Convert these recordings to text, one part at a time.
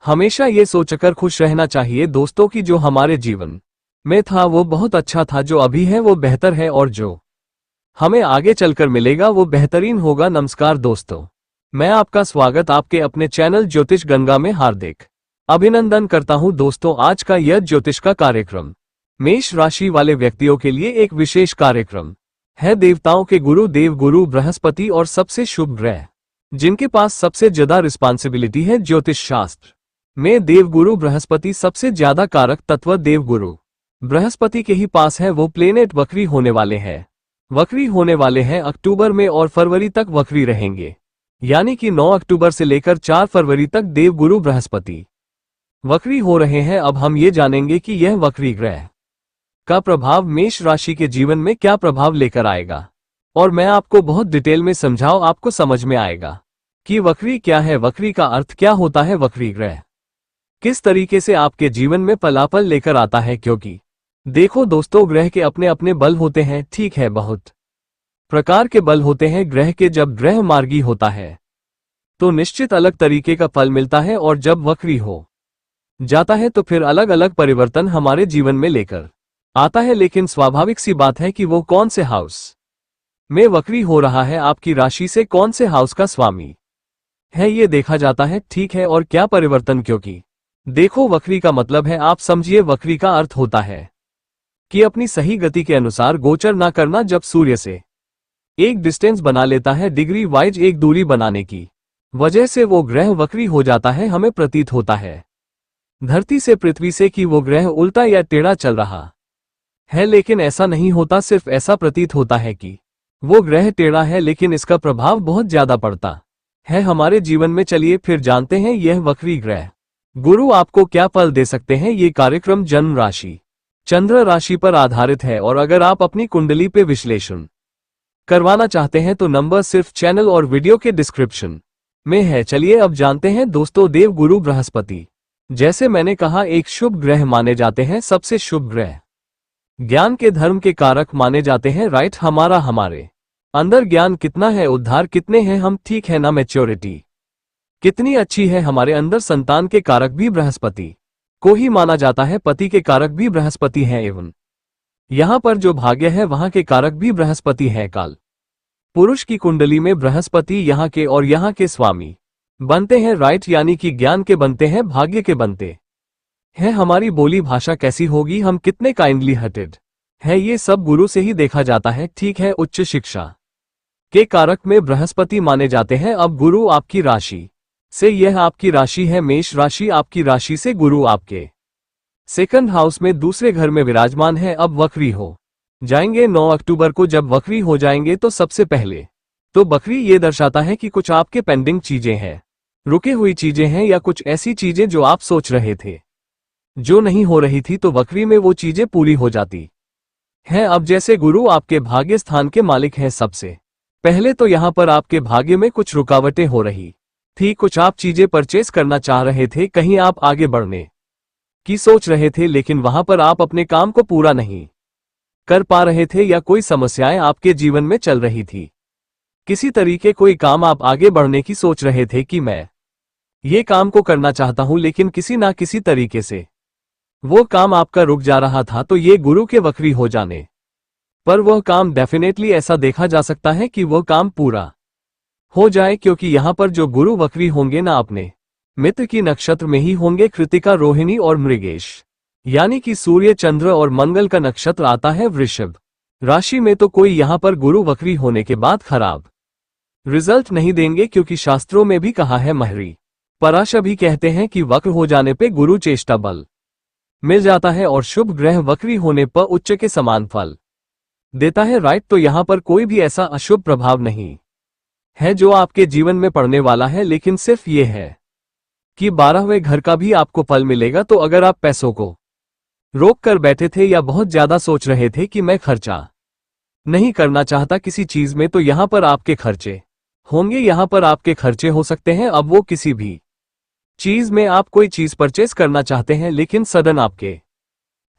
हमेशा ये सोचकर खुश रहना चाहिए दोस्तों कि जो हमारे जीवन में था वो बहुत अच्छा था, जो अभी है वो बेहतर है और जो हमें आगे चलकर मिलेगा वो बेहतरीन होगा। नमस्कार दोस्तों, मैं आपका स्वागत आपके अपने चैनल ज्योतिष गंगा में हार्दिक अभिनंदन करता हूं। दोस्तों, आज का यह ज्योतिष का कार्यक्रम मेष राशि वाले व्यक्तियों के लिए एक विशेष कार्यक्रम है। देवताओं के गुरु देवगुरु बृहस्पति और सबसे शुभ ग्रह जिनके पास सबसे ज्यादा रिस्पॉन्सिबिलिटी है ज्योतिष शास्त्र में देवगुरु बृहस्पति सबसे ज्यादा कारक तत्व देवगुरु बृहस्पति के ही पास है। वो प्लेनेट वक्री होने वाले हैं अक्टूबर में और फरवरी तक वक्री रहेंगे, यानी कि 9 अक्टूबर से लेकर 4 फरवरी तक देवगुरु बृहस्पति वक्री हो रहे हैं। अब हम ये जानेंगे कि यह वक्री ग्रह का प्रभाव मेष राशि के जीवन में क्या प्रभाव लेकर आएगा, और मैं आपको बहुत डिटेल में समझाऊं, आपको समझ में आएगा कि वक्री क्या है, वक्री का अर्थ क्या होता है, वक्री ग्रह किस तरीके से आपके जीवन में फलाफल लेकर आता है। क्योंकि देखो दोस्तों, ग्रह के अपने अपने बल होते हैं, ठीक है, बहुत प्रकार के बल होते हैं ग्रह के। जब ग्रह मार्गी होता है तो निश्चित अलग तरीके का फल मिलता है, और जब वक्री हो जाता है तो फिर अलग अलग परिवर्तन हमारे जीवन में लेकर आता है। लेकिन स्वाभाविक सी बात है कि वो कौन से हाउस में वक्री हो रहा है, आपकी राशि से कौन से हाउस का स्वामी है, ये देखा जाता है, ठीक है। और क्या परिवर्तन, क्योंकि देखो वक्री का मतलब है, आप समझिए, वक्री का अर्थ होता है कि अपनी सही गति के अनुसार गोचर ना करना। जब सूर्य से एक डिस्टेंस बना लेता है डिग्री वाइज, एक दूरी बनाने की वजह से वो ग्रह वक्री हो जाता है। हमें प्रतीत होता है धरती से पृथ्वी से कि वो ग्रह उल्टा या टेढ़ा चल रहा है, लेकिन ऐसा नहीं होता। सिर्फ ऐसा प्रतीत होता है कि वो ग्रह टेढ़ा है, लेकिन इसका प्रभाव बहुत ज्यादा पड़ता है हमारे जीवन में। चलिए फिर जानते हैं यह वक्री ग्रह गुरु आपको क्या फल दे सकते हैं। ये कार्यक्रम जन्म राशि चंद्र राशि पर आधारित है, और अगर आप अपनी कुंडली पे विश्लेषण करवाना चाहते हैं तो नंबर सिर्फ चैनल और वीडियो के डिस्क्रिप्शन में है। चलिए अब जानते हैं दोस्तों, देवगुरु बृहस्पति जैसे मैंने कहा एक शुभ ग्रह माने जाते हैं, सबसे शुभ ग्रह ज्ञान के धर्म के कारक माने जाते हैं। राइट, हमारे अंदर ज्ञान कितना है, उद्धार कितने हैं हम, ठीक है ना, मैच्योरिटी कितनी अच्छी है हमारे अंदर। संतान के कारक भी बृहस्पति को ही माना जाता है, पति के कारक भी बृहस्पति हैं, एवं यहां पर जो भाग्य है वहां के कारक भी बृहस्पति हैं। काल पुरुष की कुंडली में बृहस्पति यहां के और यहां के स्वामी बनते हैं। राइट, यानी कि ज्ञान के बनते हैं, भाग्य के बनते हैं। हमारी बोली भाषा कैसी होगी, हम कितने काइंडली हार्टेड है, ये सब गुरु से ही देखा जाता है, ठीक है। उच्च शिक्षा के कारक में बृहस्पति माने जाते हैं। अब गुरु आपकी राशि से, यह आपकी राशि है मेष राशि, आपकी राशि से गुरु आपके सेकंड हाउस में दूसरे घर में विराजमान है। अब वक्री हो जाएंगे 9 अक्टूबर को। जब वक्री हो जाएंगे तो सबसे पहले तो वक्री ये दर्शाता है कि कुछ आपके पेंडिंग चीजें हैं, रुकी हुई चीजें हैं, या कुछ ऐसी चीजें जो आप सोच रहे थे जो नहीं हो रही थी, तो वक्री में वो चीजें पूरी हो जाती हैं। अब जैसे गुरु आपके भाग्य स्थान के मालिक हैं, सबसे पहले तो यहां पर आपके भाग्य में कुछ रुकावटें हो रही थी, कुछ आप चीजें परचेस करना चाह रहे थे, कहीं आप आगे बढ़ने की सोच रहे थे, लेकिन वहां पर आप अपने काम को पूरा नहीं कर पा रहे थे, या कोई समस्याएं आपके जीवन में चल रही थी। किसी तरीके कोई काम आप आगे बढ़ने की सोच रहे थे कि मैं ये काम को करना चाहता हूं, लेकिन किसी ना किसी तरीके से वो काम आपका रुक जा रहा था। तो ये गुरु के वक्री हो जाने पर वह काम डेफिनेटली ऐसा देखा जा सकता है कि वह काम पूरा हो जाए, क्योंकि यहां पर जो गुरु वक्री होंगे ना अपने मित्र की नक्षत्र में ही होंगे। कृतिका, रोहिणी और मृगेश, यानी कि सूर्य, चंद्र और मंगल का नक्षत्र आता है वृषभ राशि में। तो कोई यहां पर गुरु वक्री होने के बाद खराब रिजल्ट नहीं देंगे, क्योंकि शास्त्रों में भी कहा है, महर्षि पराशर भी कहते हैं कि वक्र हो जाने पे गुरु चेष्टा बल मिल जाता है, और शुभ ग्रह वक्री होने पर उच्च के समान फल देता है। राइट, तो यहां पर कोई भी ऐसा अशुभ प्रभाव नहीं है जो आपके जीवन में पड़ने वाला है, लेकिन सिर्फ ये है कि 12वें घर का भी आपको फल मिलेगा। तो अगर आप पैसों को रोक कर बैठे थे, या बहुत ज्यादा सोच रहे थे कि मैं खर्चा नहीं करना चाहता किसी चीज में, तो यहां पर आपके खर्चे होंगे, यहां पर आपके खर्चे हो सकते हैं। अब वो किसी भी चीज में आप कोई चीज परचेस करना चाहते हैं, लेकिन सडन आपके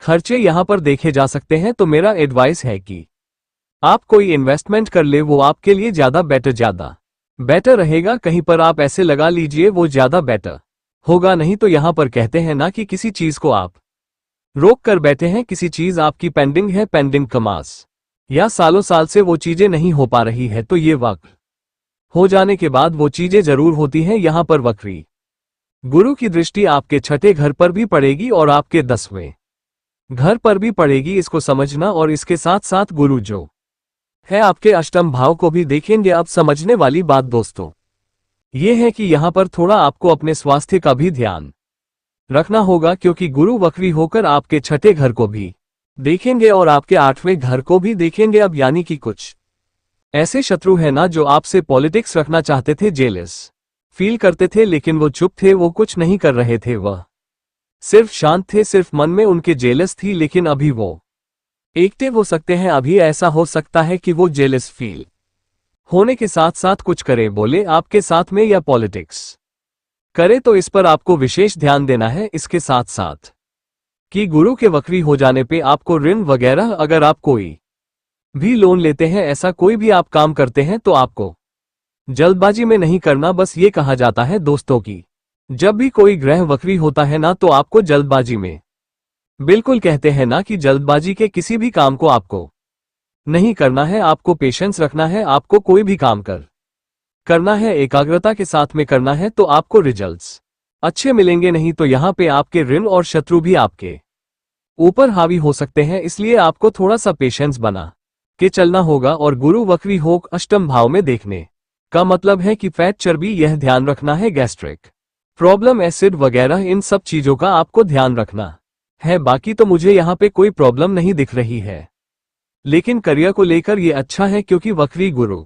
खर्चे यहां पर देखे जा सकते हैं। तो मेरा एडवाइस है कि आप कोई इन्वेस्टमेंट कर ले, वो आपके लिए ज्यादा बेटर रहेगा। कहीं पर आप ऐसे लगा लीजिए, वो ज्यादा बेटर होगा नहीं तो यहाँ पर कहते हैं ना कि किसी चीज को आप रोक कर बैठे हैं, किसी चीज आपकी पेंडिंग है, पेंडिंग कमास, या सालों साल से वो चीजें नहीं हो पा रही है, तो ये वक्त हो जाने के बाद वो चीजें जरूर होती हैं। यहाँ पर वक्री गुरु की दृष्टि आपके छठे घर पर भी पड़ेगी और आपके 10वें घर पर भी पड़ेगी, इसको समझना। और इसके साथ साथ गुरु जो है आपके अष्टम भाव को भी देखेंगे। अब समझने वाली बात दोस्तों ये है कि यहाँ पर थोड़ा आपको अपने स्वास्थ्य का भी ध्यान रखना होगा, क्योंकि गुरु वक्री होकर आपके छठे घर को भी देखेंगे और आपके 8वें घर को भी देखेंगे। अब यानी कि कुछ ऐसे शत्रु है ना जो आपसे पॉलिटिक्स रखना चाहते थे, जेलस फील करते थे, लेकिन वो चुप थे, वो कुछ नहीं कर रहे थे, वह सिर्फ शांत थे, सिर्फ मन में उनके जेलस थी। लेकिन अभी वो एक्टिव हो सकते हैं। अभी ऐसा हो सकता है कि वो जेलस फील होने के साथ साथ कुछ करे, बोले आपके साथ में या पॉलिटिक्स करे, तो इस पर आपको विशेष ध्यान देना है। इसके साथ साथ कि गुरु के वक्री हो जाने पे आपको ऋण वगैरह, अगर आप कोई भी लोन लेते हैं, ऐसा कोई भी आप काम करते हैं, तो आपको जल्दबाजी में नहीं करना। बस ये कहा जाता है दोस्तों की जब भी कोई ग्रह वक्री होता है ना, तो आपको जल्दबाजी में, बिल्कुल कहते हैं ना कि जल्दबाजी के किसी भी काम को आपको नहीं करना है। आपको पेशेंस रखना है, आपको कोई भी काम करना है, एकाग्रता के साथ में करना है, तो आपको रिजल्ट्स अच्छे मिलेंगे। नहीं तो यहाँ पे आपके ऋण और शत्रु भी आपके ऊपर हावी हो सकते हैं, इसलिए आपको थोड़ा सा पेशेंस बना के चलना होगा। और गुरु वक्री हो अष्टम भाव में देखने का मतलब है कि फैट, चर्बी, यह ध्यान रखना है, गैस्ट्रिक प्रॉब्लम, एसिड वगैरह, इन सब चीजों का आपको ध्यान रखना है। बाकी तो मुझे यहाँ पे कोई प्रॉब्लम नहीं दिख रही है, लेकिन करियर को लेकर ये अच्छा है, क्योंकि वक्री गुरु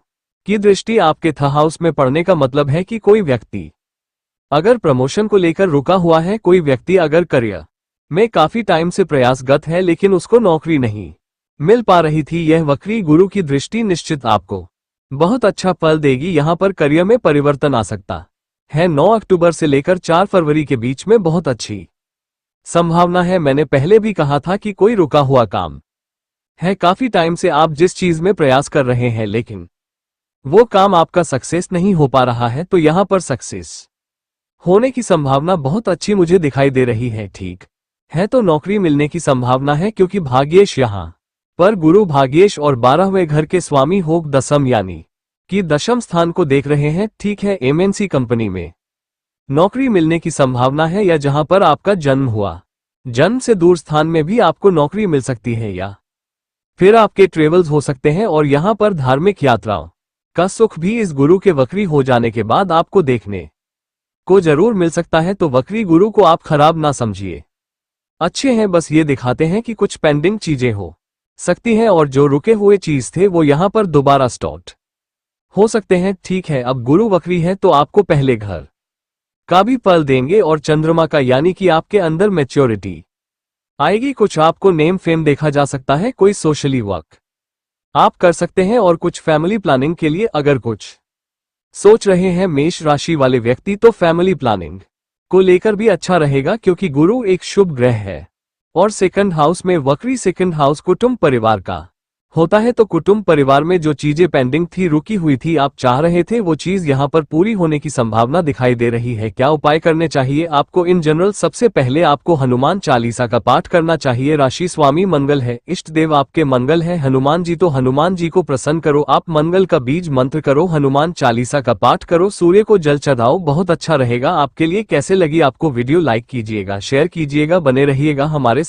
की दृष्टि आपके थ हाउस में पड़ने का मतलब है कि कोई व्यक्ति अगर प्रमोशन को लेकर रुका हुआ है, कोई व्यक्ति अगर करियर में काफी टाइम से प्रयासगत है लेकिन उसको नौकरी नहीं मिल पा रही थी, यह वक्री गुरु की दृष्टि निश्चित आपको बहुत अच्छा फल देगी। यहाँ पर करियर में परिवर्तन आ सकता है। 9 अक्टूबर से लेकर 4 फरवरी के बीच में बहुत अच्छी संभावना है। मैंने पहले भी कहा था कि कोई रुका हुआ काम है, काफी टाइम से आप जिस चीज में प्रयास कर रहे हैं लेकिन वो काम आपका सक्सेस नहीं हो पा रहा है, तो यहाँ पर सक्सेस होने की संभावना बहुत अच्छी मुझे दिखाई दे रही है। ठीक है, तो नौकरी मिलने की संभावना है, क्योंकि भाग्येश यहाँ पर गुरु भाग्येश और 12वें घर के स्वामी होग दशम यानी कि दशम स्थान को देख रहे हैं। ठीक है, एमएनसी कंपनी में नौकरी मिलने की संभावना है, या जहां पर आपका जन्म हुआ, जन्म से दूर स्थान में भी आपको नौकरी मिल सकती है, या फिर आपके ट्रेवल्स हो सकते हैं। और यहां पर धार्मिक यात्राओं का सुख भी इस गुरु के वक्री हो जाने के बाद आपको देखने को जरूर मिल सकता है। तो वक्री गुरु को आप खराब ना समझिए, अच्छे हैं, बस ये दिखाते हैं कि कुछ पेंडिंग चीजें हो सकती हैं, और जो रुके हुए चीज थे वो यहां पर दोबारा स्टार्ट हो सकते हैं। ठीक है, अब गुरु वक्री है तो आपको पहले घर का भी फल देंगे और चंद्रमा का, यानी कि आपके अंदर मैच्योरिटी आएगी। कुछ आपको नेम फेम देखा जा सकता है, कोई सोशली वर्क आप कर सकते हैं, और कुछ फैमिली प्लानिंग के लिए अगर कुछ सोच रहे हैं मेष राशि वाले व्यक्ति, तो फैमिली प्लानिंग को लेकर भी अच्छा रहेगा, क्योंकि गुरु एक शुभ ग्रह है और सेकंड हाउस में वक्री। सेकंड हाउस कुटुंब परिवार का होता है, तो कुटुंब परिवार में जो चीजें पेंडिंग थी, रुकी हुई थी, आप चाह रहे थे, वो चीज यहां पर पूरी होने की संभावना दिखाई दे रही है। क्या उपाय करने चाहिए आपको? इन जनरल सबसे पहले आपको हनुमान चालीसा का पाठ करना चाहिए। राशि स्वामी मंगल है, इष्ट देव आपके मंगल है हनुमान जी, तो हनुमान जी को प्रसन्न करो। आप मंगल का बीज मंत्र करो, हनुमान चालीसा का पाठ करो, सूर्य को जल चढ़ाओ, बहुत अच्छा रहेगा आपके लिए। कैसे लगी आपको वीडियो? लाइक कीजिएगा, शेयर कीजिएगा, बने रहिएगा हमारे साथ।